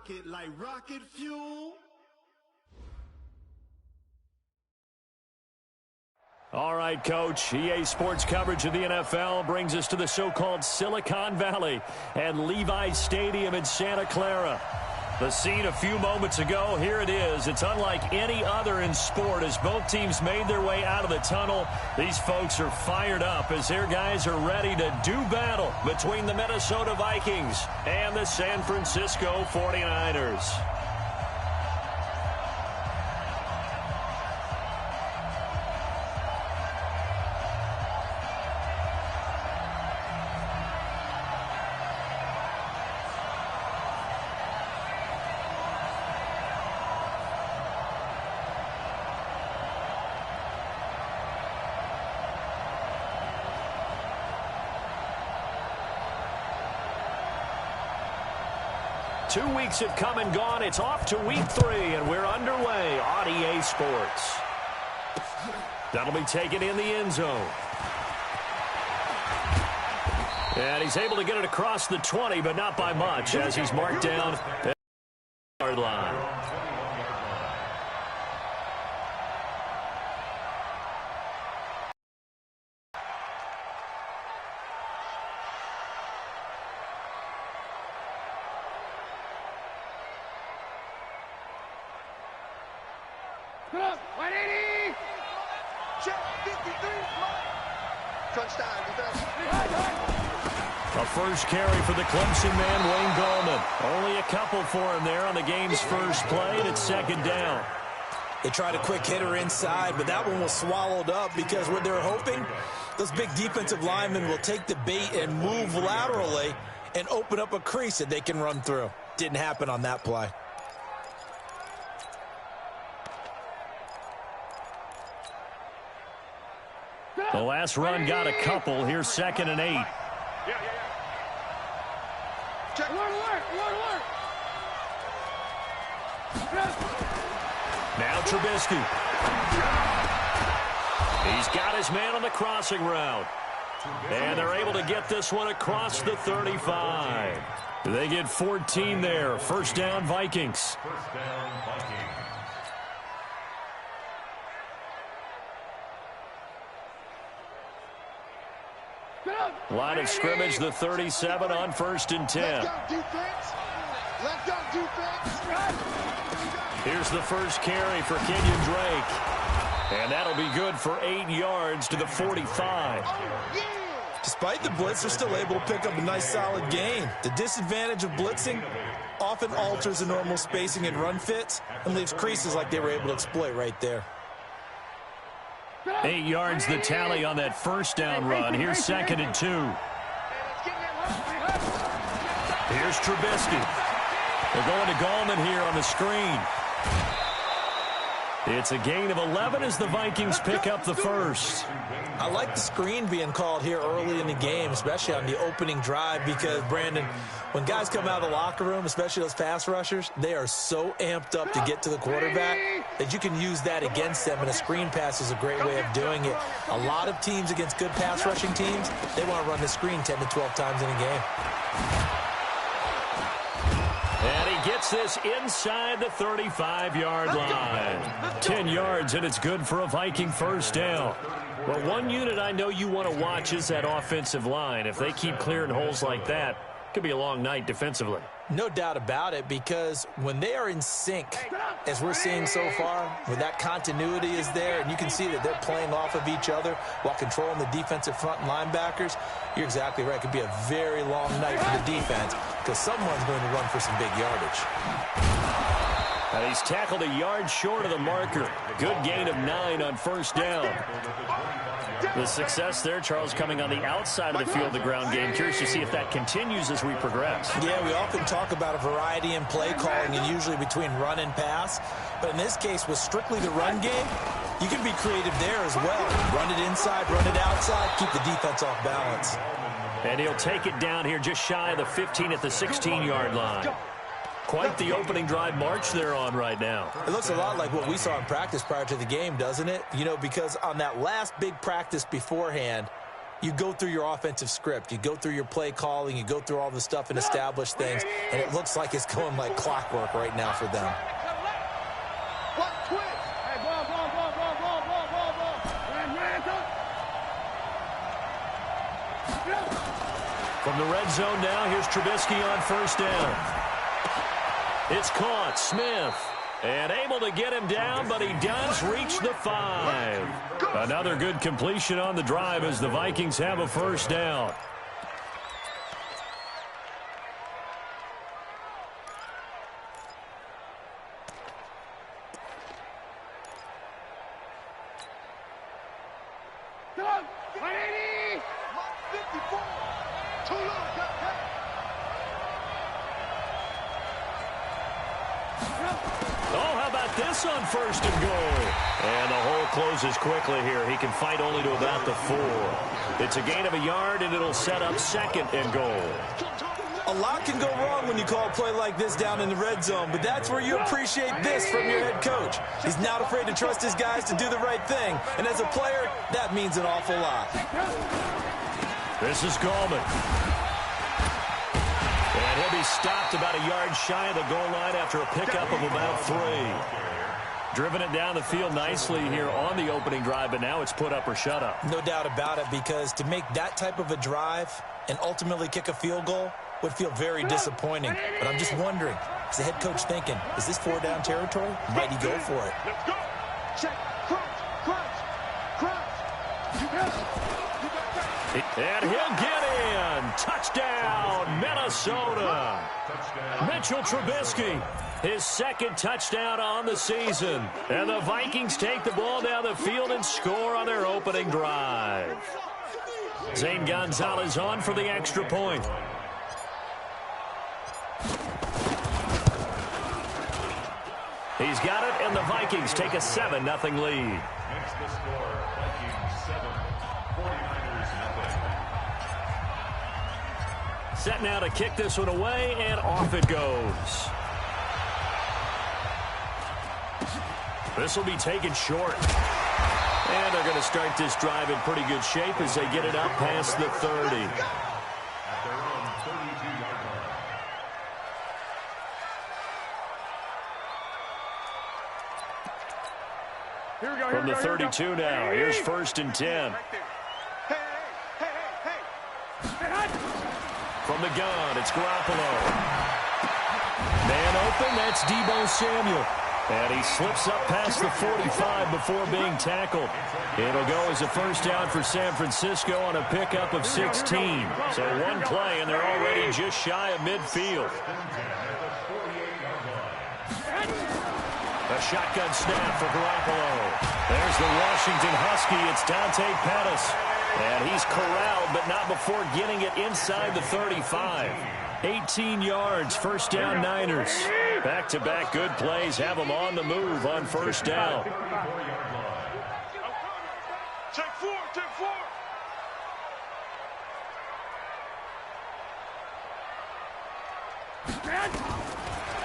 rocket like rocket fuel. All right, Coach. EA Sports coverage of the NFL brings us to the so-called Silicon Valley and Levi's Stadium in Santa Clara. The scene a few moments ago, here it is. It's unlike any other in sport as both teams made their way out of the tunnel. These folks are fired up as their guys are ready to do battle between the Minnesota Vikings and the San Francisco 49ers. 2 weeks have come and gone. It's off to week 3, and we're underway on EA Sports. That'll be taken in the end zone. And he's able to get it across the 20, but not by much, as he's marked down at the yard line. A first carry for the Clemson man, Wayne Gallman. Only a couple for him there on the game's first play, and it's second down. They tried a quick hitter inside, but that one was swallowed up because what they're hoping, those big defensive linemen will take the bait and move laterally and open up a crease that they can run through. Didn't happen on that play. The last run got a couple. Here's 2nd and 8. Check. Alert. Now Trubisky. He's got his man on the crossing route. And they're able to get this one across the 35. They get 14 there. First down, Vikings. Line of scrimmage, the 37 on 1st and 10. Let's go, defense. Here's the first carry for Kenyon Drake. And that'll be good for 8 yards to the 45. Despite the blitz, they're still able to pick up a nice solid gain. The disadvantage of blitzing often alters the normal spacing and run fits and leaves creases like they were able to exploit right there. 8 yards the tally on that first down run. Here's 2nd and 2. Here's Trubisky. They're going to Gallman here on the screen. It's a gain of 11 as the Vikings pick up the first. I like the screen being called here early in the game, especially on the opening drive, because, Brandon, when guys come out of the locker room, especially those pass rushers, they are so amped up to get to the quarterback that you can use that against them, and a screen pass is a great way of doing it. A lot of teams against good pass rushing teams, they want to run the screen 10 to 12 times in a game. And he gets this inside the 35-yard line. 10 yards, and it's good for a Viking first down. Well, one unit I know you want to watch is that offensive line. If they keep clearing holes like that, it could be a long night defensively. No doubt about it, because when they are in sync, as we're seeing so far, when that continuity is there, and you can see that they're playing off of each other while controlling the defensive front and linebackers, you're exactly right. It could be a very long night for the defense because someone's going to run for some big yardage. And he's tackled a yard short of the marker. Good gain of 9 on first down. The success there, Charles, coming on the outside of the field, the ground game. Curious to see if that continues as we progress. Yeah, we often talk about a variety in play calling and usually between run and pass. But in this case, with strictly the run game, you can be creative there as well. Run it inside, run it outside, keep the defense off balance. And he'll take it down here just shy of the 15 at the 16-yard line. Quite the opening drive march they're on right now. It looks a lot like what we saw in practice prior to the game, doesn't it? You know, because on that last big practice beforehand, you go through your offensive script. You go through your play calling. You go through all the stuff and establish things. And it looks like it's going like clockwork right now for them. From the red zone now, here's Trubisky on first down. It's caught. Smith. And able to get him down, but he does reach the 5. Another good completion on the drive as the Vikings have a first down. This on first and goal. And the hole closes quickly here. He can fight only to about the 4. It's a gain of a yard, and it'll set up second and goal. A lot can go wrong when you call a play like this down in the red zone, but that's where you appreciate this from your head coach. He's not afraid to trust his guys to do the right thing, and as a player, that means an awful lot. This is Gallman. And he'll be stopped about a yard shy of the goal line after a pickup of about 3. Driven it down the field nicely here on the opening drive, but now it's put up or shut up. No doubt about it, because to make that type of a drive and ultimately kick a field goal would feel very disappointing. But I'm just wondering, is the head coach thinking, is this 4-down territory? Might he go for it? Let's go. Check. Crunch. And he'll get in. Touchdown, Minnesota. Mitchell Trubisky, his second touchdown on the season. And the Vikings take the ball down the field and score on their opening drive. Zane Gonzalez on for the extra point. He's got it, and the Vikings take a 7-0 lead. Next the score, Vikings 7, 49ers 0. Set now to kick this one away, and off it goes. This will be taken short. And they're going to start this drive in pretty good shape as they get it up past the 30. At their own 32-yard line. From the 32 now, here's first and 10. From the gun, it's Garoppolo. Man open, that's Deebo Samuel. And he slips up past the 45 before being tackled. It'll go as a first down for San Francisco on a pickup of 16. So one play, and they're already just shy of midfield. A shotgun snap for Garoppolo. There's the Washington Husky. It's Dante Pettis. And he's corralled, but not before getting it inside the 35. 18 yards, first down Niners. Back-to-back good plays have them on the move on first down. Take four.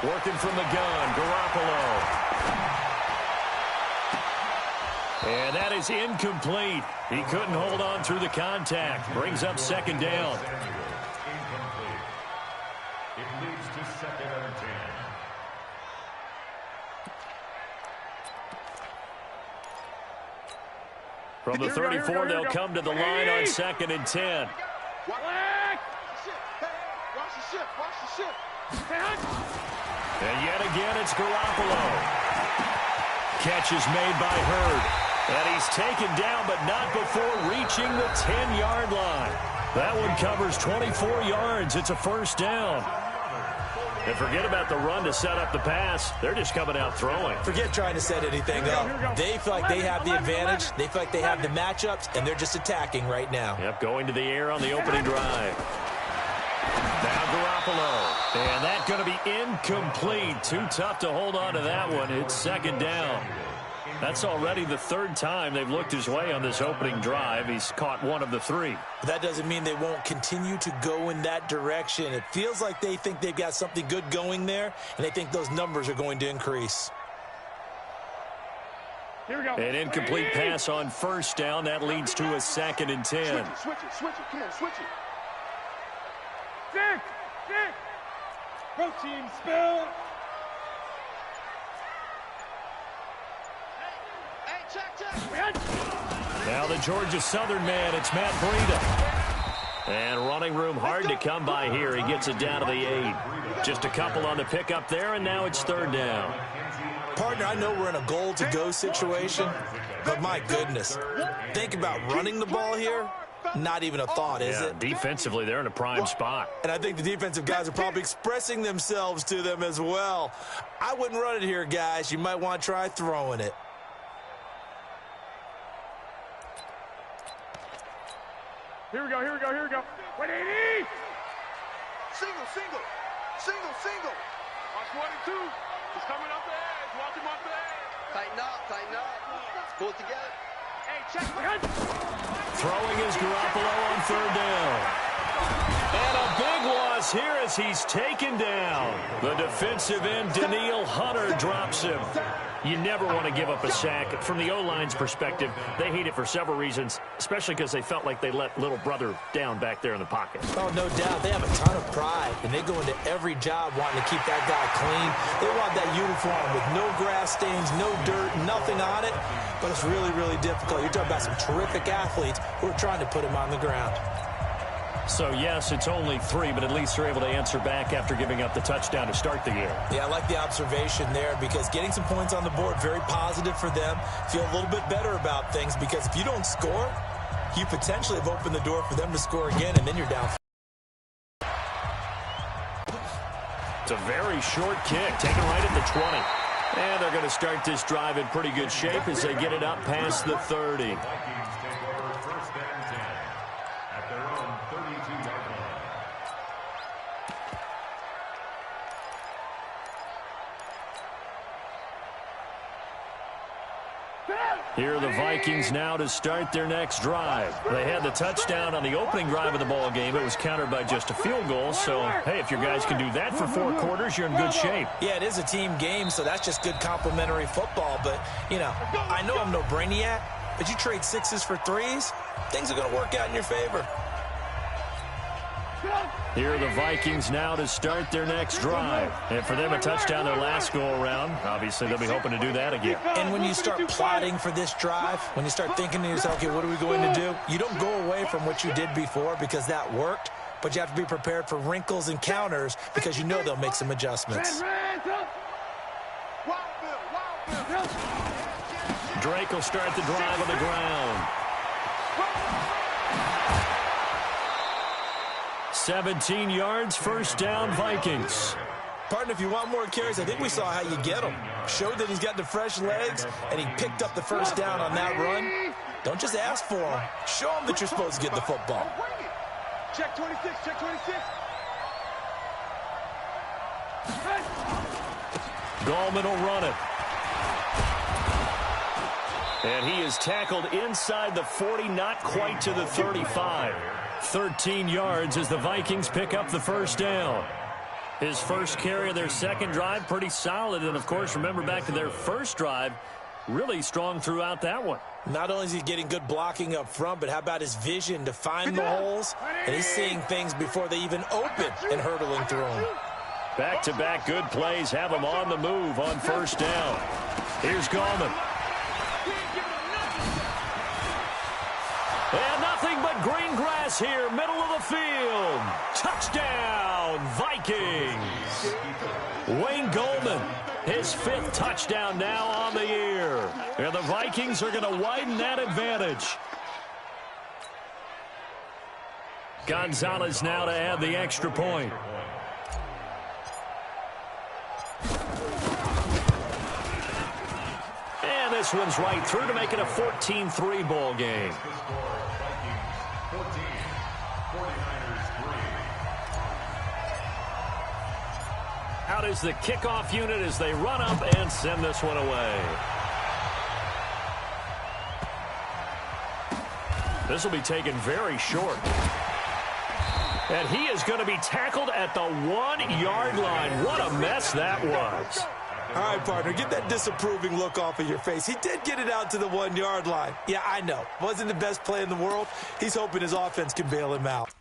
Working from the gun, Garoppolo. And that is incomplete. He couldn't hold on through the contact. Brings up second down. It leads to second and 10. From the 34, they'll come to the line on second and 10. Watch the ship. And yet again, it's Garoppolo. Catch is made by Hurd. And he's taken down, but not before reaching the 10-yard line. That one covers 24 yards. It's a first down. And forget about the run to set up the pass. They're just coming out throwing. Forget trying to set anything up. They feel like they have the advantage. They feel like they have the matchups, and they're just attacking right now. Yep, going to the air on the opening drive. Now Garoppolo. And that's going to be incomplete. Too tough to hold on to that one. It's second down. That's already the third time they've looked his way on this opening drive. He's caught one of the 3. But that doesn't mean they won't continue to go in that direction. It feels like they think they've got something good going there, and they think those numbers are going to increase. Here we go. An incomplete pass on first down. That leads to a 2nd and 10. Switch it. Come on, switch it. Dick. Protein spill. Hey, check. Now the Georgia Southern man, it's Matt Breida. And running room hard to come by here. He gets it down to the 8. Just a couple on the pickup there, and now it's 3rd down. Partner, I know we're in a goal-to-go situation, but my goodness, think about running the ball here. Not even a thought, is it? Defensively, they're in a prime spot. And I think the defensive guys are probably expressing themselves to them as well. I wouldn't run it here, guys. You might want to try throwing it. Here we go. 180. Single. Watch 1 and 2. He's coming up the edge. Watch him up the edge. Tighten up. Pull it together. Hey, check. Throwing is Garoppolo on 3rd down. And a big loss here as he's taken down. The defensive end, Daniil Hunter, drops him. You never want to give up a sack. From the O-line's perspective, they hate it for several reasons, especially because they felt like they let little brother down back there in the pocket. Oh, no doubt. They have a ton of pride, and they go into every job wanting to keep that guy clean. They want that uniform with no grass stains, no dirt, nothing on it. But it's really, really difficult. You're talking about some terrific athletes who are trying to put him on the ground. So, yes, it's only 3, but at least they're able to answer back after giving up the touchdown to start the year. Yeah, I like the observation there because getting some points on the board, very positive for them. Feel a little bit better about things because if you don't score, you potentially have opened the door for them to score again, and then you're down. It's a very short kick, taken right at the 20. And they're going to start this drive in pretty good shape as they get it up past the 30. Here are the Vikings now to start their next drive. They had the touchdown on the opening drive of the ball game. It was countered by just a field goal. So, hey, if your guys can do that for 4 quarters, you're in good shape. Yeah, it is a team game, so that's just good complimentary football. But, you know, I know I'm no brainiac, but you trade 6s for 3s, things are going to work out in your favor. Here are the Vikings now to start their next drive. And for them, a touchdown their last go-around. Obviously, they'll be hoping to do that again. And when you start plotting for this drive, when you start thinking to yourself, okay, what are we going to do? You don't go away from what you did before because that worked, but you have to be prepared for wrinkles and counters because you know they'll make some adjustments. Drake will start the drive on the ground. 17 yards, first down, Vikings. Partner, if you want more carries, I think we saw how you get them. Showed that he's got the fresh legs, and he picked up the first down on that run. Don't just ask for him. Show him that you're supposed to get the football. Check 26, check 26. Gallman will run it. And he is tackled inside the 40, not quite to the 35. 13 yards as the Vikings pick up the first down. His first carry of their second drive, pretty solid. And, of course, remember back to their first drive, really strong throughout that one. Not only is he getting good blocking up front, but how about his vision to find the holes? And he's seeing things before they even open and hurtling through them. Back-to-back good plays have him on the move on first down. Here's Gallman. And nothing but green grass here, middle of the field. Touchdown, Vikings. Wayne Gallman, his 5th touchdown now on the year. And the Vikings are going to widen that advantage. Gonzalez now to add the extra point. And this one's right through to make it a 14-3 ball game. Out is the kickoff unit as they run up and send this one away. This will be taken very short. And he is going to be tackled at the 1-yard line. What a mess that was. All right, partner, get that disapproving look off of your face. He did get it out to the 1-yard line. Yeah, I know. Wasn't the best play in the world. He's hoping his offense can bail him out.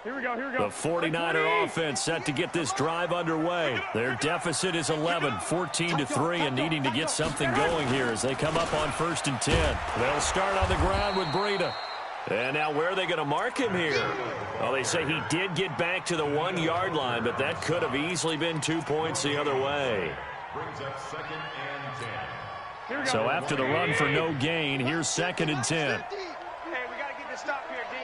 Here we go. The 49er offense set to get this drive underway. Their deficit is 11, 14-3, and needing to get something going here as they come up on 1st and 10. They'll start on the ground with Breida. And now where are they going to mark him here? Well, they say he did get back to the 1-yard line, but that could have easily been 2 points the other way. Brings up 2nd and 10. So after the run for no gain, here's 2nd and 10. Hey, we got to get this stop here, D.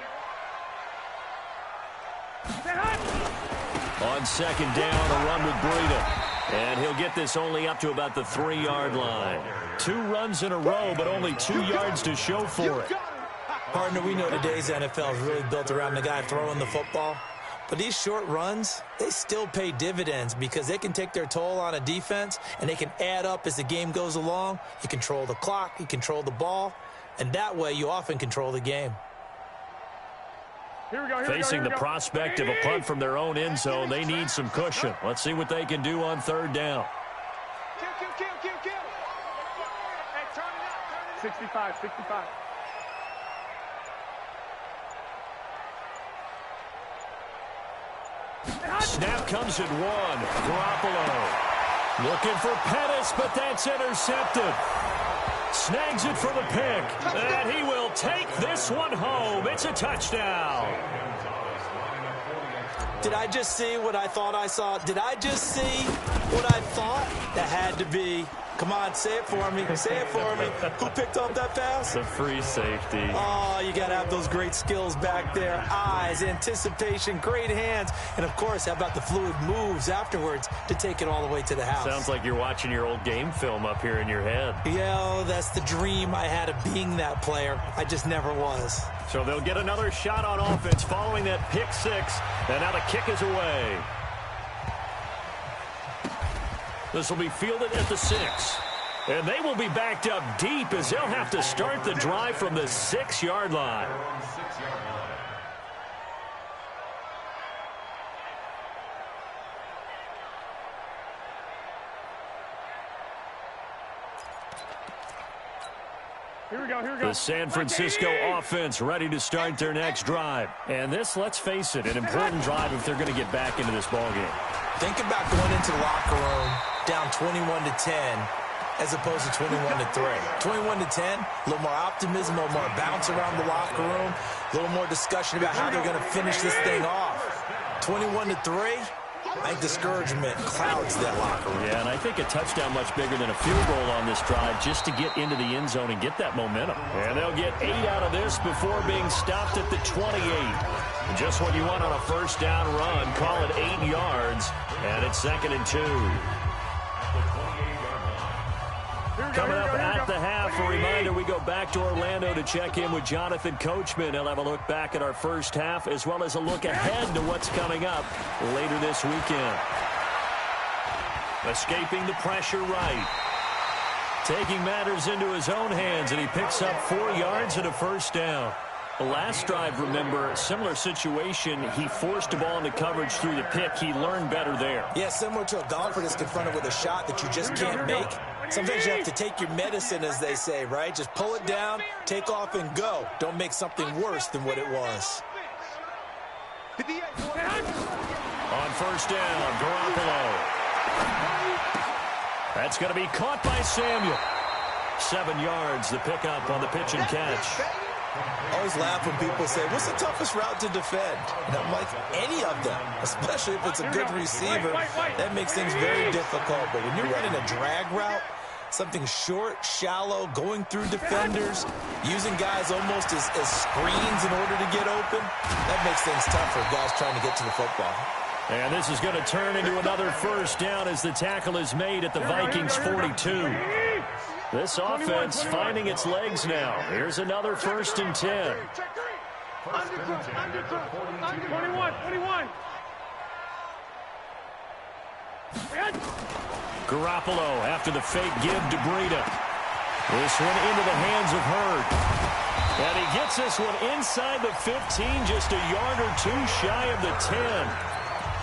On 2nd down, a run with Breida. And he'll get this only up to about the 3-yard line. 2 runs in a row, but only 2 yards to show for it. Partner, we know today's NFL is really built around the guy throwing the football. But these short runs, they still pay dividends because they can take their toll on a defense, and they can add up as the game goes along. You control the clock, you control the ball, and that way you often control the game. Facing the prospect of a punt from their own end zone, they need some cushion. Let's see what they can do on 3rd down. Kill. Hey, turn it up. 65. Snap comes at 1. Garoppolo looking for Pettis, but that's intercepted. Snags it for the pick, and he will take this one home. It's a touchdown. Did I just see what I thought I saw? Did I just see what I thought? That had to be. Come on, say it for me. Say it for me. Who picked up that pass? The free safety. Oh, you got to have those great skills back there. Eyes, anticipation, great hands. And, of course, how about the fluid moves afterwards to take it all the way to the house? Sounds like you're watching your old game film up here in your head. Yeah, that's the dream I had of being that player. I just never was. So they'll get another shot on offense following that pick 6. And now the kick is away. This will be fielded at the 6. And they will be backed up deep as they'll have to start the drive from the 6-yard line. Here we go. The San Francisco offense ready to start their next drive. And this, let's face it, an important drive if they're going to get back into this ballgame. Think about going into the locker room down 21-10 as opposed to 21-3. 21-10, a little more optimism, a little more bounce around the locker room, a little more discussion about how they're going to finish this thing off. 21-3, I think discouragement clouds that locker room. Yeah, and I think a touchdown much bigger than a field goal on this drive just to get into the end zone and get that momentum. And they'll get 8 out of this before being stopped at the 28. Just what you want on a first down run. Call it 8 yards, and it's 2nd and 2. Coming up at the half, a reminder, we go back to Orlando to check in with Jonathan Coachman. He'll have a look back at our first half as well as a look ahead to what's coming up later this weekend. Escaping the pressure right. Taking matters into his own hands, and he picks up 4 yards and a first down. The last drive, remember, similar situation. He forced the ball into coverage through the pick. He learned better there. Yeah, similar to a golfer that's confronted with a shot that you just can't make. Sometimes you have to take your medicine, as they say, right? Just pull it down, take off, and go. Don't make something worse than what it was. On first down, Garoppolo. That's going to be caught by Samuel. 7 yards, the pickup on the pitch and catch. I always laugh when people say, what's the toughest route to defend? And I'm like, any of them, especially if it's a good receiver. That makes things very difficult. But when you're running a drag route, something short, shallow, going through defenders, using guys almost as screens in order to get open, that makes things tough for guys trying to get to the football. And this is going to turn into another first down as the tackle is made at the Vikings 42. This offense finding its legs now. Here's another 1st and 10. 21. Garoppolo after the fake give to Breida. This one into the hands of Hurd. And he gets this one inside the 15, just a yard or two shy of the 10.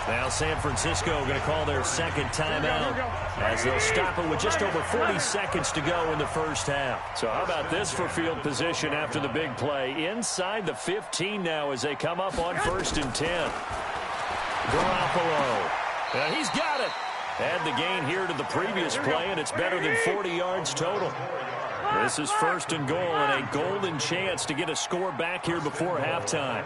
Now San Francisco going to call their second timeout as they'll stop it with just over 40 seconds to go in the first half. So how about this for field position after the big play? Inside the 15 now as they come up on 1st and 10. Garoppolo. And he's got it. Add the gain here to the previous play, and it's better than 40 yards total. This is 1st and goal and a golden chance to get a score back here before halftime.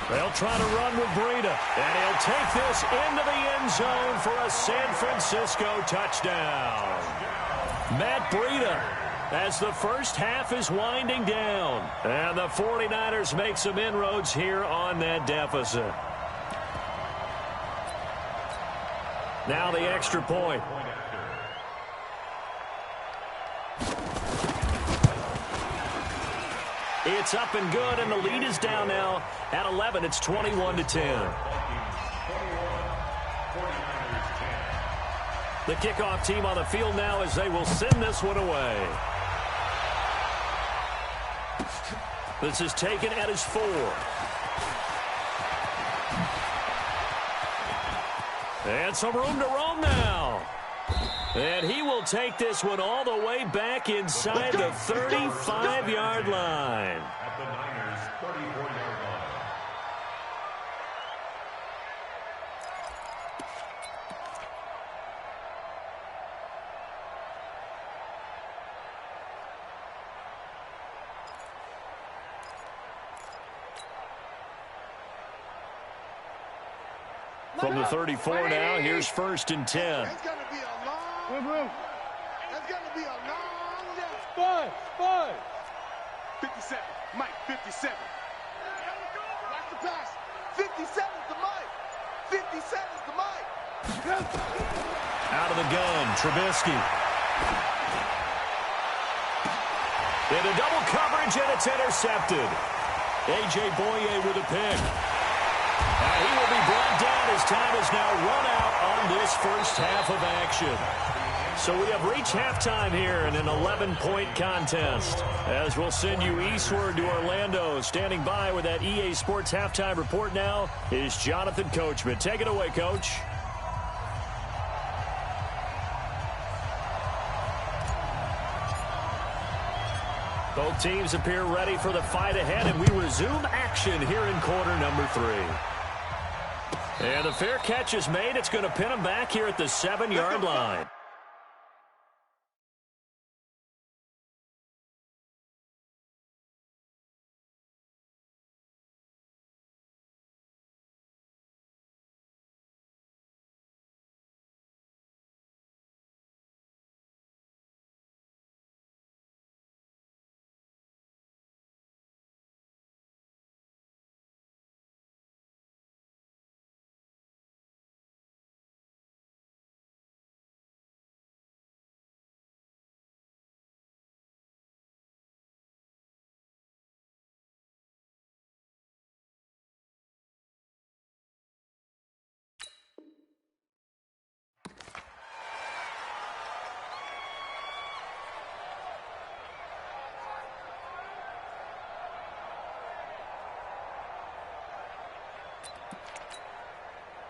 They'll try to run with Breida, and he'll take this into the end zone for a San Francisco touchdown. Matt Breida as the first half is winding down, and the 49ers make some inroads here on that deficit. Now the extra point. It's up and good, and the lead is down now at 11. It's 21-10. The kickoff team on the field now as they will send this one away. This is taken at his 4. And some room to roam now. And he will take this one all the way back inside the 35-yard line. At the Niners' 34-yard line. From the 34 now, here's 1st and 10. It's going to be a long, it's going to be a long day. Five. 57. Mike, 57. Watch the pass. 57's the Mike. 57's the Mike. Out of the gun, Trubisky. Into double coverage, and it's intercepted. A.J. Boye with a pick. And he will be brought down as time is now run out on this first half of action. So we have reached halftime here in an 11-point contest. As we'll send you eastward to Orlando. Standing by with that EA Sports halftime report now is Jonathan Coachman. Take it away, Coach. Both teams appear ready for the fight ahead, and we resume action here in quarter number 3. And the fair catch is made. It's going to pin him back here at the 7-yard line.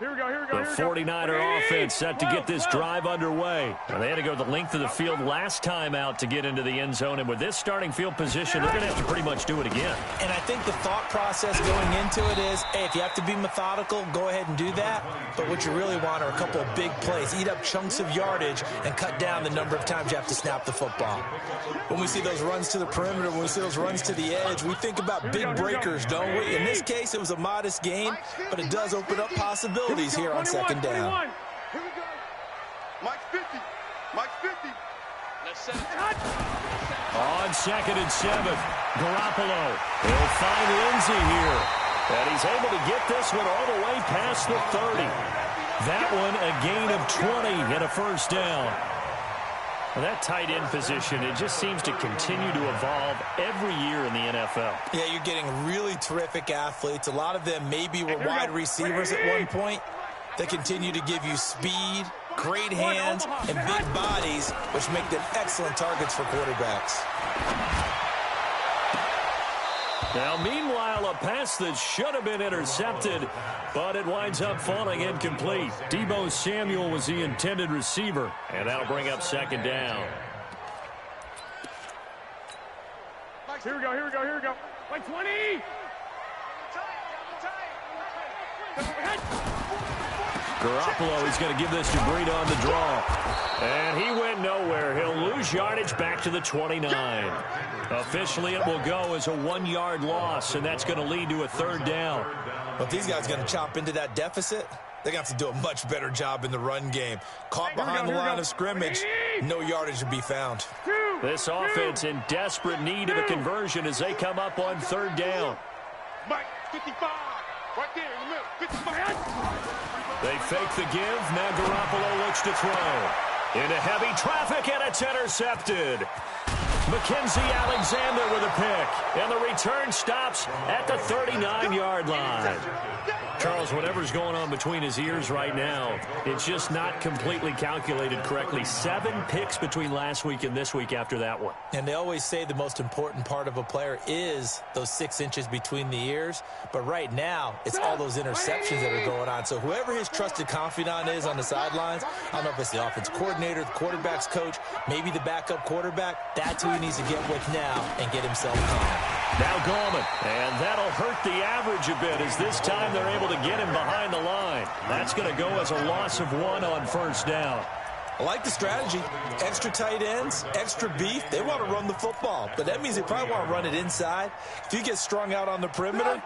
The 49er offense set to get this drive underway. They had to go the length of the field last time out to get into the end zone, and with this starting field position, they're going to have to pretty much do it again. And I think the thought process going into it is, hey, if you have to be methodical, go ahead and do that. But what you really want are a couple of big plays. Eat up chunks of yardage and cut down the number of times you have to snap the football. When we see those runs to the perimeter, when we see those runs to the edge, we think about big breakers, don't we? In this case, it was a modest gain, but it does open up possibilities here on second down. Here we go. Mike's 50. Mike's 50. Let's set it. On 2nd and 7, Garoppolo will find Lindsey here. And he's able to get this one all the way past the 30. That one a gain of 20 and a first down. Well, that tight end position, it just seems to continue to evolve every year in the NFL. Yeah, you're getting really terrific athletes. A lot of them maybe were wide receivers at one point. They continue to give you speed, great hands, and big bodies, which make them excellent targets for quarterbacks. Now, meanwhile, a pass that should have been intercepted, but it winds up falling incomplete. Deebo Samuel was the intended receiver, and that'll bring up second down. Here we go. Like 20. Garoppolo is going to give this to Breida on the draw. And he went nowhere. He'll lose yardage back to the 29. Officially, it will go as a 1-yard loss, and that's going to lead to a third down. But these guys are going to chop into that deficit. They're going to have to do a much better job in the run game. Caught behind the line of scrimmage, no yardage to be found. This offense in desperate need of a conversion as they come up on third down. Mike, 55. Right there in the middle. 55. They fake the give. Now Garoppolo looks to throw. Into heavy traffic, and it's intercepted. Mackenzie Alexander with a pick. And the return stops at the 39-yard line. Charles, whatever's going on between his ears right now, it's just not completely calculated correctly. 7 picks between last week and this week after that one. And they always say the most important part of a player is those 6 inches between the ears. But right now, it's all those interceptions that are going on. So whoever his trusted confidant is on the sidelines, I don't know if it's the offense coordinator, the quarterback's coach, maybe the backup quarterback, that's who he needs to get with now and get himself calm. Now Gallman, and that'll hurt the average a bit as this time they're able to get him behind the line. That's going to go as a loss of 1 on first down. I like the strategy. Extra tight ends, extra beef. They want to run the football, but that means they probably want to run it inside. If you get strung out on the perimeter,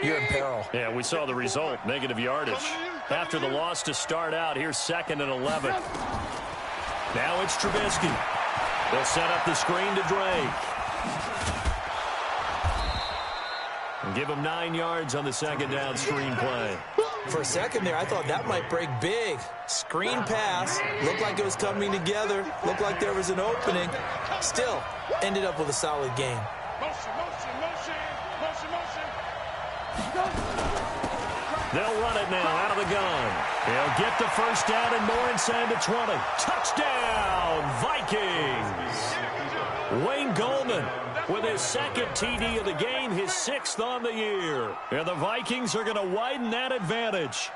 you're in peril. Yeah, we saw the result, negative yardage. After the loss to start out, here's 2nd and 11. Now it's Trubisky. They'll set up the screen to Drake. And give him 9 yards on the second down screen play. For a second there, I thought that might break big. Screen pass. Looked like it was coming together. Looked like there was an opening. Still, ended up with a solid game. Motion. They'll run it now out of the gun. They'll get the first down and more inside the 20. Touchdown, Vikings. Wayne Gallman with his 2nd TD of the game, his 6th on the year. And the Vikings are going to widen that advantage.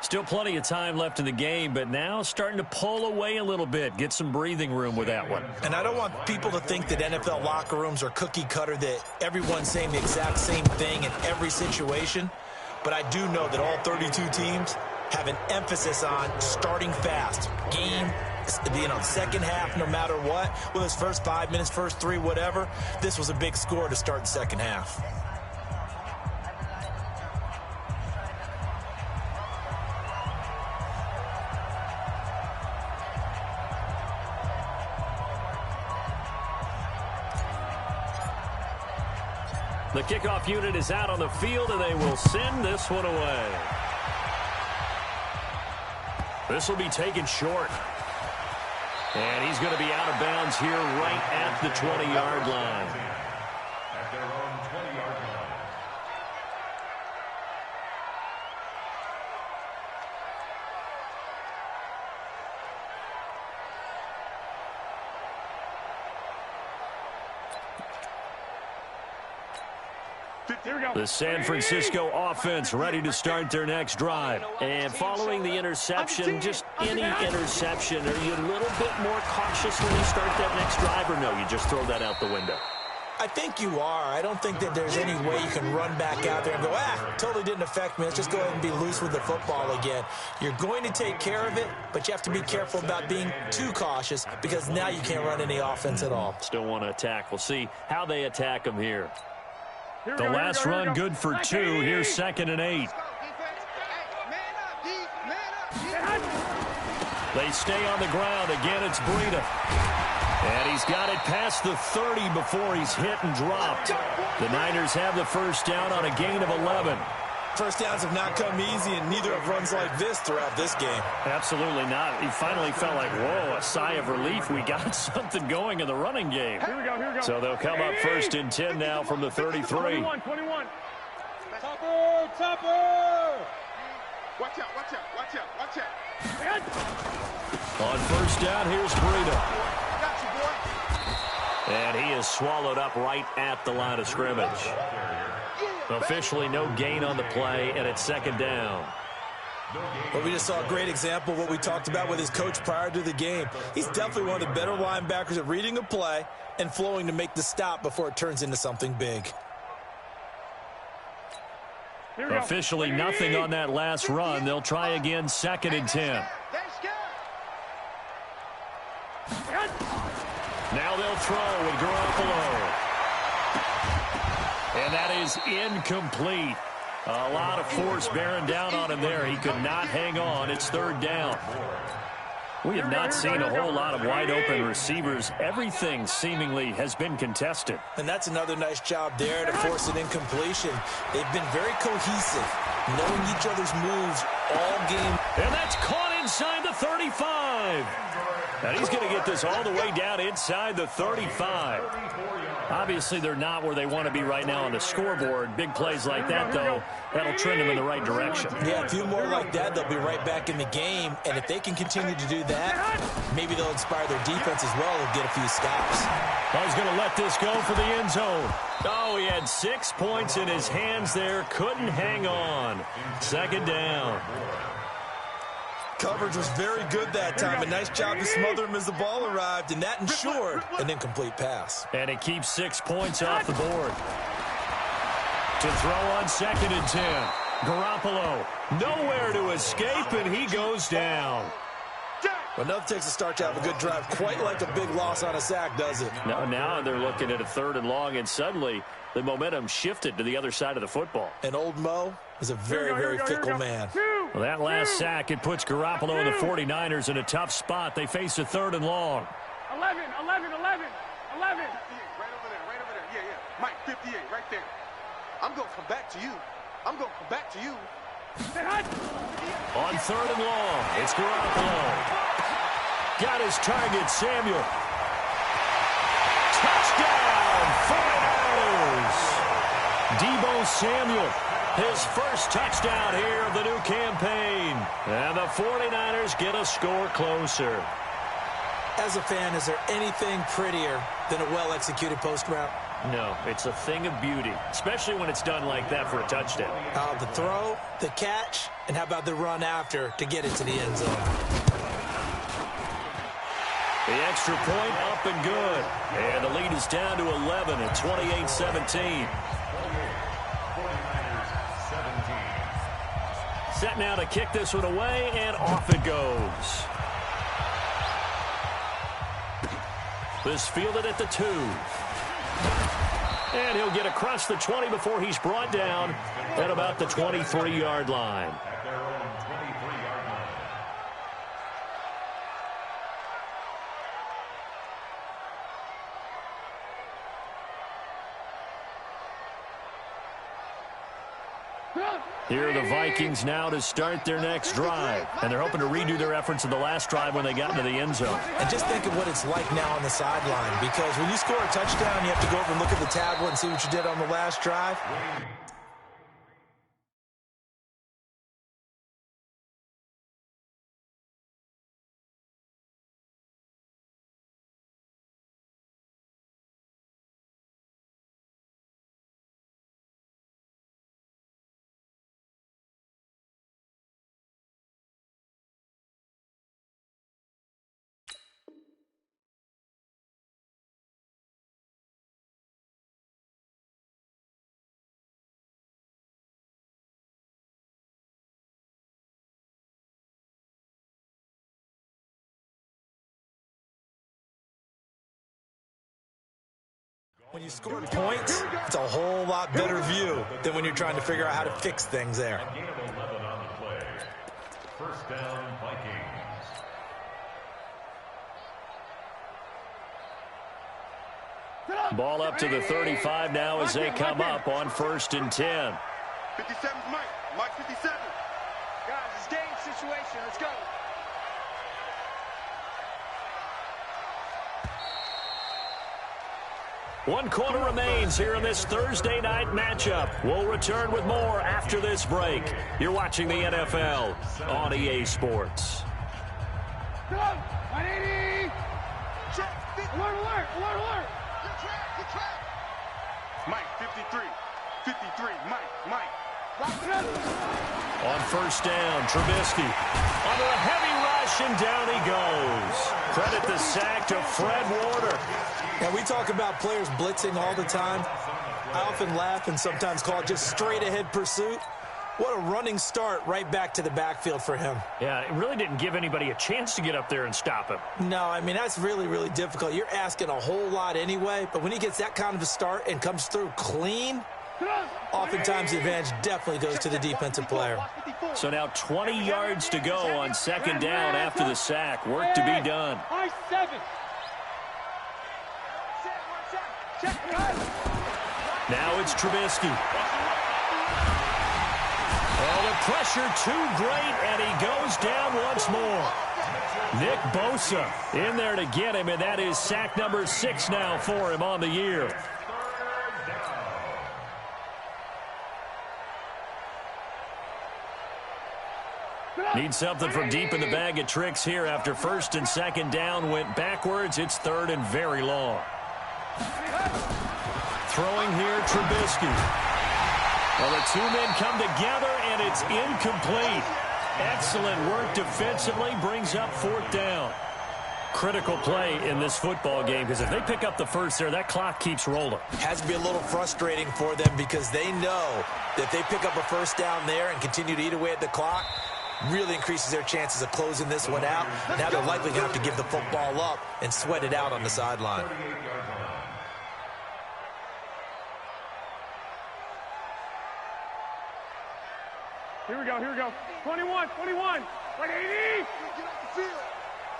Still plenty of time left in the game, but now starting to pull away a little bit, get some breathing room with that one. And I don't want people to think that NFL locker rooms are cookie cutter, that everyone's saying the exact same thing in every situation. But I do know that all 32 teams have an emphasis on starting fast. Game, second half, no matter what. Whether it's first 5 minutes, first 3, whatever. This was a big score to start the second half. The kickoff unit is out on the field, and they will send this one away. This will be taken short. And he's going to be out of bounds here right at the 20-yard line. At their own 20-yard line. The San Francisco offense ready to start their next drive. And following the interception, just any interception, are you a little bit more cautious when you start that next drive, or no, you just throw that out the window? I think you are. I don't think that there's any way you can run back out there and go, totally didn't affect me. Let's just go ahead and be loose with the football again. You're going to take care of it, but you have to be careful about being too cautious because now you can't run any offense at all. Still want to attack. We'll see how they attack them here. The last run good for 2. Here's 2nd and 8. They stay on the ground. Again, it's Breida. And he's got it past the 30 before he's hit and dropped. The Niners have the first down on a gain of 11. First downs have not come easy, and neither have runs like this throughout this game. Absolutely not. He finally felt like, whoa, a sigh of relief. We got something going in the running game. Here we go. So they'll come up 1st and 10 now from the 33. 21. Topper! Watch out. On first down, here's Breida. And he is swallowed up right at the line of scrimmage. Officially no gain on the play, and it's 2nd down. Well, we just saw a great example of what we talked about with his coach prior to the game. He's definitely one of the better linebackers at reading a play and flowing to make the stop before it turns into something big. Officially nothing on that last run. They'll try again, 2nd and 10. Now they'll throw with Garoppolo. And that is incomplete. A lot of force bearing down on him there. He could not hang on. It's 3rd down. We have not seen a whole lot of wide-open receivers. Everything seemingly has been contested. And that's another nice job there to force an incompletion. They've been very cohesive, knowing each other's moves all game. And that's caught inside the 35. And he's going to get this all the way down inside the 35. Obviously, they're not where they want to be right now on the scoreboard. Big plays like that, though, that'll trend them in the right direction. Yeah, a few more like that, they'll be right back in the game. And if they can continue to do that, maybe they'll inspire their defense as well and get a few stops. He's going to let this go for the end zone. Oh, he had 6 points in his hands there. Couldn't hang on. 2nd down. Coverage was very good that time. A nice job to smother him as the ball arrived, and that ensured an incomplete pass. And it keeps 6 points off the board. To throw on 2nd and 10. Garoppolo, nowhere to escape, and he goes down. Well, nothing takes a start to have a good drive quite like a big loss on a sack, does it? Now they're looking at a 3rd and long, and suddenly the momentum shifted to the other side of the football. And old Mo is a very fickle man. Well, that last sack, it puts Garoppolo and the 49ers in a tough spot. They face a 3rd and long. 11. Right over there. Yeah. Mike, 58, right there. I'm going to come back to you. On 3rd and long, it's Garoppolo. Got his target, Samuel. Touchdown, 49ers. Deebo Samuel, his first touchdown here of the new campaign. And the 49ers get a score closer. As a fan, is there anything prettier than a well-executed post route? No, it's a thing of beauty, especially when it's done like that for a touchdown. The throw, the catch, and how about the run after to get it to the end zone? The extra point up and good. And the lead is down to 11 at 28-17. Set now to kick this one away, and off it goes. This fielded at the 2. And he'll get across the 20 before he's brought down at about the 23-yard line. Here are the Vikings now to start their next drive. And they're hoping to redo their efforts in the last drive when they got into the end zone. And just think of what it's like now on the sideline, because when you score a touchdown, you have to go over and look at the tablet and see what you did on the last drive. When you score points, it's a whole lot better view than when you're trying to figure out how to fix things there. Gain of 11 on the play. First down, Vikings. Ball up to the 35 now as they come up on 1st and 10. 57's Mike. Mike 57. Guys, it's game situation. Let's go. One quarter remains here in this Thursday night matchup. We'll return with more after this break. You're watching the NFL on EA Sports. Go! 180! Check. Alert, alert, alert, alert! Good track. Mike 53. 53. Mike. On 1st down, Trubisky under a heavy rush, and down he goes. Credit the sack to Fred Warner. And we talk about players blitzing all the time. I often laugh and sometimes call it just straight-ahead pursuit. What a running start right back to the backfield for him. Yeah, it really didn't give anybody a chance to get up there and stop him. No, I mean, that's really, really difficult. You're asking a whole lot anyway, but when he gets that kind of a start and comes through clean, oftentimes the advantage definitely goes to the defensive player. So now 20 yards to go on 2nd down after the sack. Work to be done. Now it's Trubisky. Oh, the pressure too great, and he goes down once more. Nick Bosa in there to get him, and that is sack number 6 now for him on the year. Need something from deep in the bag of tricks here after 1st and 2nd down went backwards. It's 3rd and very long. Throwing here, Trubisky. Well, the two men come together, and it's incomplete. Excellent work defensively, brings up 4th down. Critical play in this football game, because if they pick up the first there, that clock keeps rolling. Has to be a little frustrating for them because they know that if they pick up a 1st down there and continue to eat away at the clock, really increases their chances of closing this one out. Now they're likely going to have to give the football up and sweat it out on the sideline. Here we go. 21. 180! Get off the field.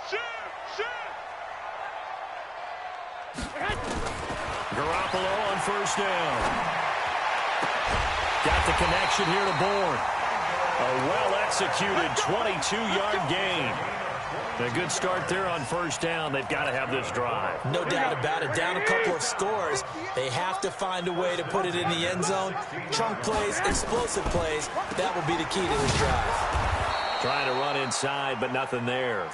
Shoot! Garoppolo on 1st down. Got the connection here to Bourne. A well-executed 22-yard gain. A good start there on 1st down. They've got to have this drive. No doubt about it. Down a couple of scores. They have to find a way to put it in the end zone. Chunk plays, explosive plays. That will be the key to this drive. Trying to run inside, but nothing there.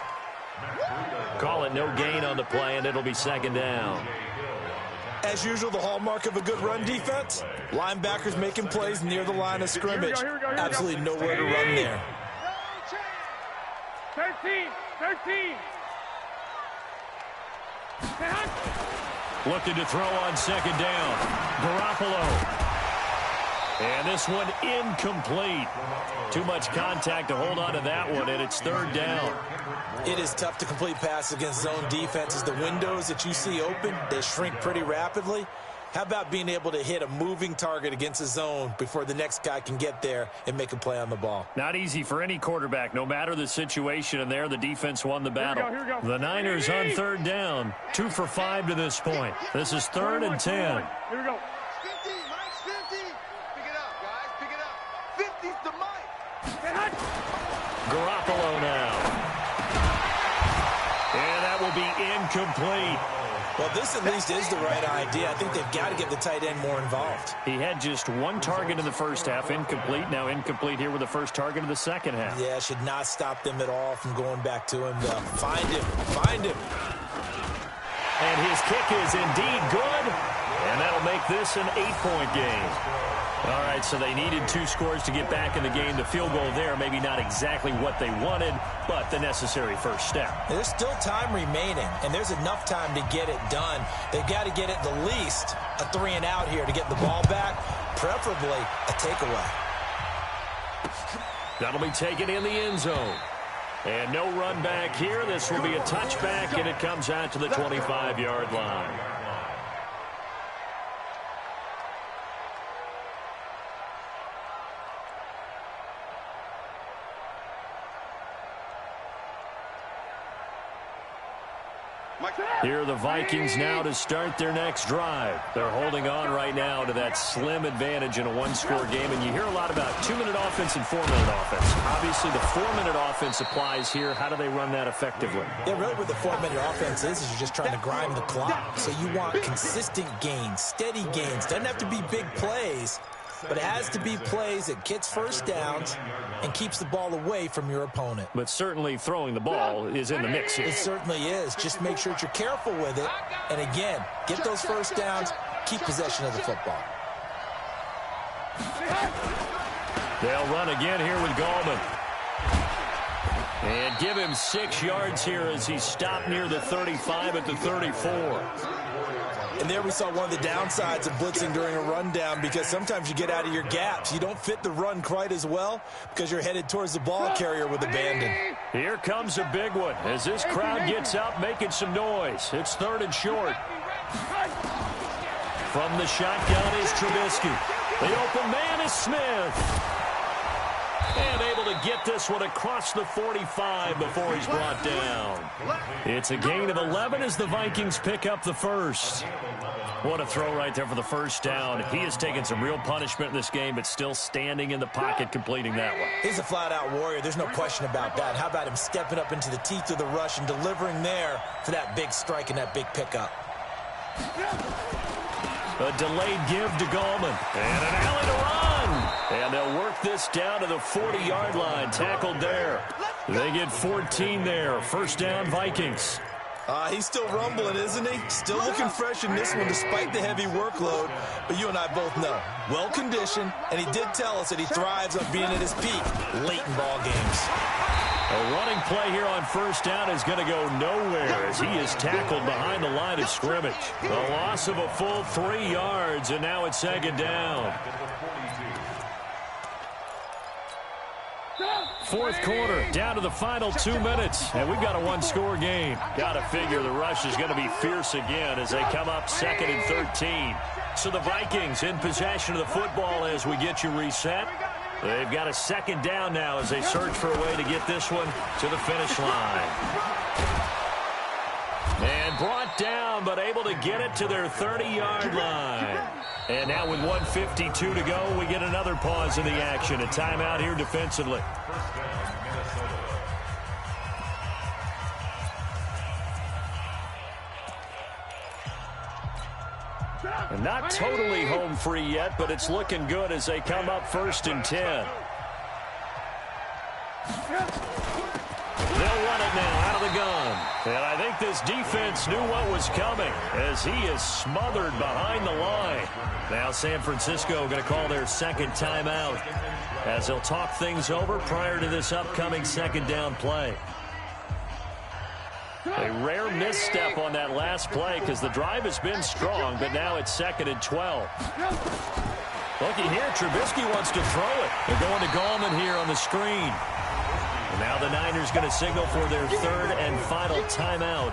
Call it no gain on the play, and it'll be 2nd down. As usual, the hallmark of a good run defense, linebackers making plays near the line of scrimmage. Absolutely nowhere to run there. 13. Looking to throw on 2nd down. Garoppolo. And this one incomplete. Too much contact to hold on to that one, and it's 3rd down. It is tough to complete passes against zone defenses. The windows that you see open, they shrink pretty rapidly. How about being able to hit a moving target against a zone before the next guy can get there and make a play on the ball? Not easy for any quarterback, no matter the situation, and there the defense won the battle. Here we go. The Niners on 3rd down, 2 for 5 to this point. This is 3rd and 10. Here we go. 50. Mike's 50. Pick it up, guys. Pick it up. 50's the Mike. Garoppolo now. And that will be incomplete. Well, this at least is the right idea. I think they've got to get the tight end more involved. He had just 1 target in the 1st half, incomplete. Now incomplete here with the 1st target of the 2nd half. Yeah, should not stop them at all from going back to him. Find him. And his kick is indeed good. And that'll make this an 8-point game. All right, so they needed 2 scores to get back in the game. The field goal there, maybe not exactly what they wanted, but the necessary first step. There's still time remaining, and there's enough time to get it done. They've got to get at the least a 3-and-out here to get the ball back, preferably a takeaway. That'll be taken in the end zone. And no run back here. This will be a touchback, and it comes out to the 25-yard line. Here are the Vikings now to start their next drive. They're holding on right now to that slim advantage in a one-score game, and you hear a lot about 2-minute offense and 4-minute offense. Obviously, the 4-minute offense applies here. How do they run that effectively? Yeah, really what the 4-minute offense is you're just trying to grind the clock. So you want consistent gains, steady gains. Doesn't have to be big plays, but it has to be plays that gets first downs and keeps the ball away from your opponent. But certainly throwing the ball is in the mix here. It certainly is. Just make sure that you're careful with it. And again, get those first downs, keep possession of the football. They'll run again here with Gallman. And give him 6 yards here as he stopped near the 35 at the 34. And there we saw one of the downsides of blitzing during a rundown, because sometimes you get out of your gaps. You don't fit the run quite as well because you're headed towards the ball carrier with abandon. Here comes a big one as this crowd gets up making some noise. It's 3rd and short. From the shotgun is Trubisky. The open man is Smith. And able to get this one across the 45 before he's brought down. It's a gain of 11 as the Vikings pick up the first. What a throw right there for the first down. He has taken some real punishment in this game, but still standing in the pocket, completing that one. He's a flat-out warrior. There's no question about that. How about him stepping up into the teeth of the rush and delivering there for that big strike and that big pickup? A delayed give to Gallman. And an alley to run. And they'll work this down to the 40-yard line. Tackled there. They get 14 there. First down, Vikings. He's still rumbling, isn't he? Still looking fresh in this one despite the heavy workload. But you and I both know, well-conditioned, and he did tell us that he thrives on being at his peak late in ball games. A running play here on first down is going to go nowhere as he is tackled behind the line of scrimmage. A loss of a full 3 yards, and now it's 2nd down. 4th quarter, down to the final 2 minutes, and we've got a one-score game. Got to figure the rush is going to be fierce again as they come up 2nd and 13. So the Vikings in possession of the football as we get you reset. They've got a 2nd down now as they search for a way to get this one to the finish line. And brought down, but able to get it to their 30-yard line. And now with 1:52 to go, we get another pause in the action. A timeout here defensively. And not totally home free yet, but it's looking good as they come up 1st and 10. They'll run it now out of the gun. And I think this defense knew what was coming as he is smothered behind the line. Now San Francisco going to call their 2nd timeout as they'll talk things over prior to this upcoming 2nd down play. A rare misstep on that last play because the drive has been strong, but now it's 2nd and 12. Looky here, Trubisky wants to throw it. They're going to Gallman here on the screen. And now the Niners going to signal for their 3rd and final timeout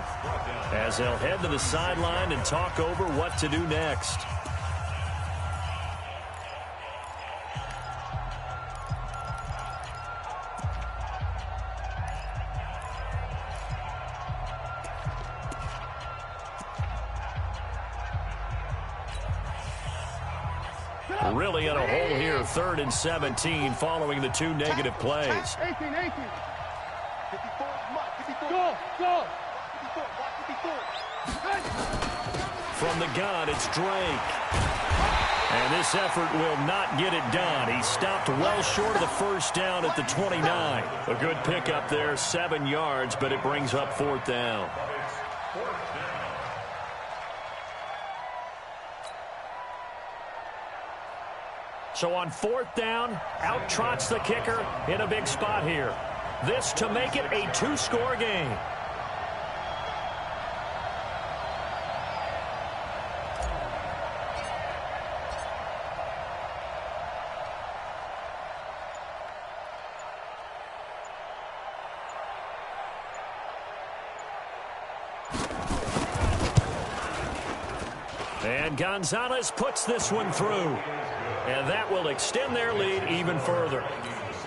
as they'll head to the sideline and talk over what to do next. Really in a hole here, 3rd and 17 following the 2 negative plays. 18. 54. Go. 54. From the gun, it's Drake. And this effort will not get it done. He stopped well short of the first down at the 29. A good pickup there, 7 yards, but it brings up 4th down. So on 4th down, out trots the kicker in a big spot here. This to make it a 2-score game. And Gonzalez puts this one through. And that will extend their lead even further.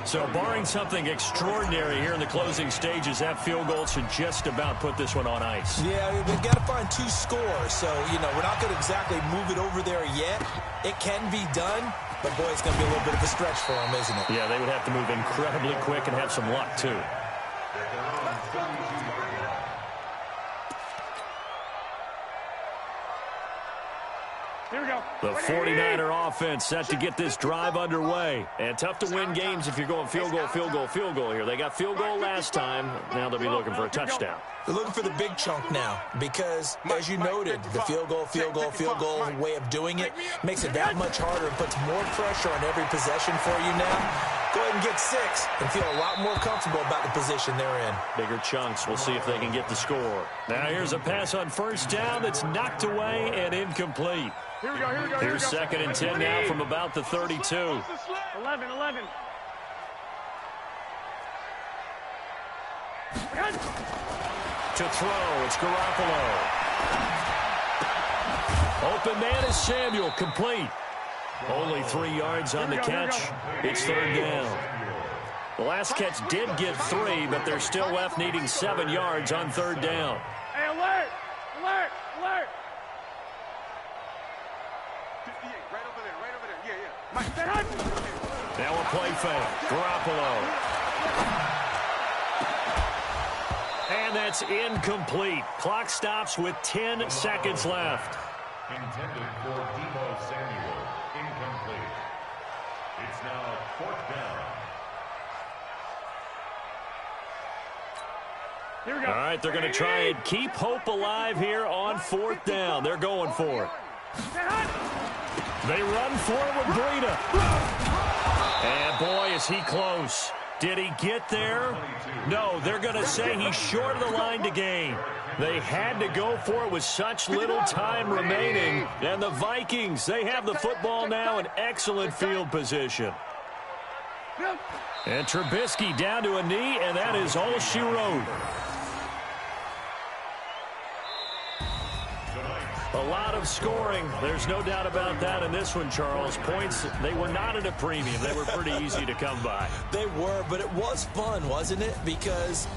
So barring something extraordinary here in the closing stages, that field goal should just about put this one on ice. Yeah, they've got to find 2 scores. So, we're not going to exactly move it over there yet. It can be done, but, boy, it's going to be a little bit of a stretch for them, isn't it? Yeah, they would have to move incredibly quick and have some luck, too. Here we go. The 49er offense set to get this drive underway. And tough to win games if you're going field goal, field goal, field goal here. They got field goal last time. Now they'll be looking for a touchdown. They're looking for the big chunk now because, as you noted, the field goal way of doing it makes it that much harder and puts more pressure on every possession for you now. Go ahead and get 6 and feel a lot more comfortable about the position they're in. Bigger chunks. We'll see if they can get the score. Now here's a pass on first down that's knocked away and incomplete. Here we go, here we go. Here's 2nd and 10 now from about the 32. 11. To throw, it's Garoppolo. Open man is Samuel, complete. Only 3 yards on the catch. It's 3rd down. The last catch did get 3, but they're still left needing 7 yards on 3rd down. Hey, alert! Alert! Alert! 58, right over there. Yeah. Mike, now a play fake. Garoppolo. And that's incomplete. Clock stops with 10 seconds left. Intended for Deebo Samuel. Incomplete. It's now 4th down. Here we go. All right, they're going to try and keep hope alive here on 4th down. They're going for it. They run for it with Breida. And boy, is he close. Did he get there? No, they're going to say he's short of the line to gain. They had to go for it with such little time remaining. And the Vikings, they have the football now in excellent field position. And Trubisky down to a knee, and that is all she wrote. A lot of scoring. There's no doubt about that in this one, Charles. Points, they were not at a premium. They were pretty easy to come by. They were, but it was fun, wasn't it? Because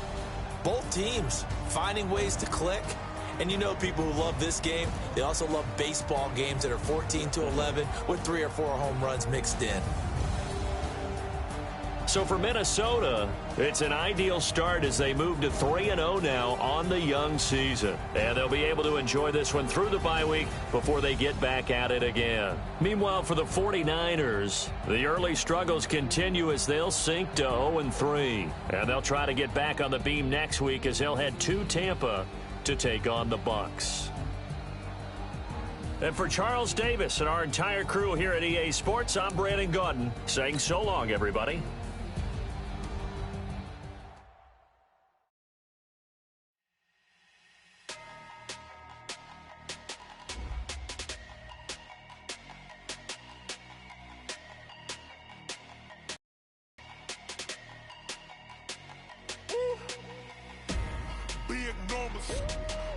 both teams finding ways to click. And you know people who love this game, they also love baseball games that are 14-11 with 3 or 4 home runs mixed in. So for Minnesota, it's an ideal start as they move to 3-0 now on the young season. And they'll be able to enjoy this one through the bye week before they get back at it again. Meanwhile, for the 49ers, the early struggles continue as they'll sink to 0-3. And they'll try to get back on the beam next week as they'll head to Tampa to take on the Bucs. And for Charles Davis and our entire crew here at EA Sports, I'm Brandon Gaudin saying so long, everybody.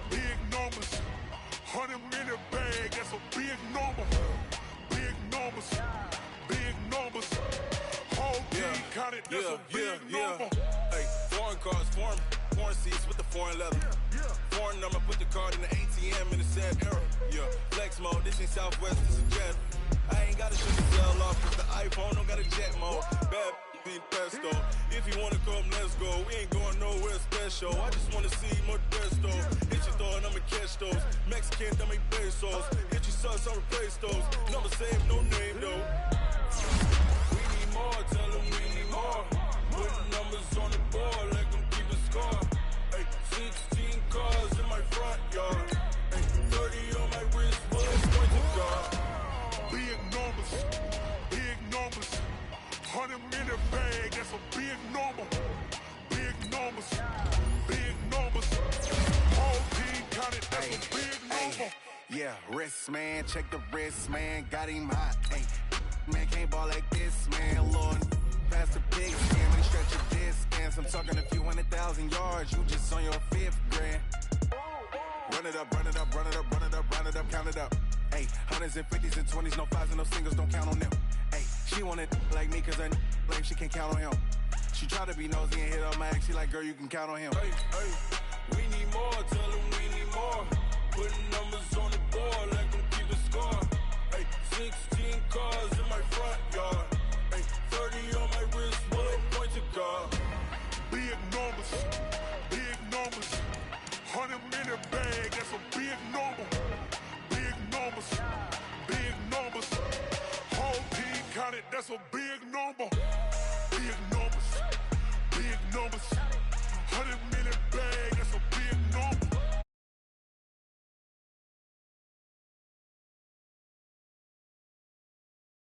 Big numbers, 100 in a bag, that's a big number. Big numbers, whole team counted, that's a big number. Hey, foreign cars, foreign seats with the foreign leather. Foreign number, put the card in the ATM in the sad era. Yeah, flex mode, this ain't Southwest, this is Jet. I ain't got to shut the cell off, cause the iPhone don't got a jet mode. Bad pesto. If you wanna come, let's go. We ain't going nowhere special. I just wanna see more pesto. Hit your thought, I'ma catch those. Mexican, that make pesos. Hit your sauce, I'll replace those. Number save, no name though. We need more, tell them we need more. Putting numbers on the board, let them keep the score. Hey, 16 cars in my front yard. Hey, 30 on my wrist, bullets point to God. Big numbers, 100 in a bag, that's a big number. Big numbers, whole team counted, that's a big number. Yeah, wrist man, check the wrist man, got him hot. Ay, man can't ball like this, man. Lord, pass the pig skin, when he stretch your distance. I'm talking a few 100,000 yards, you just on your 5th grand. Run it up, count it up. Ay, hundreds and 50s and 20s, no 5s and no singles, don't count on them. Ay, she want it like me cause I blame, she can't count on him. She try to be nosy and hit on my ex. She like, girl, you can count on him. Hey, hey, we need more. Tell them we need more. Putting numbers on the board like I'm keeping score. Hey, 16 cars in my front yard. Hey, 30 on my wrist, what a point to guard. Big numbers, big numbers. 100 in a bag, that's a big number. Big numbers, big numbers. Whole team counted, that's a big number. Big numbers, big numbers. 100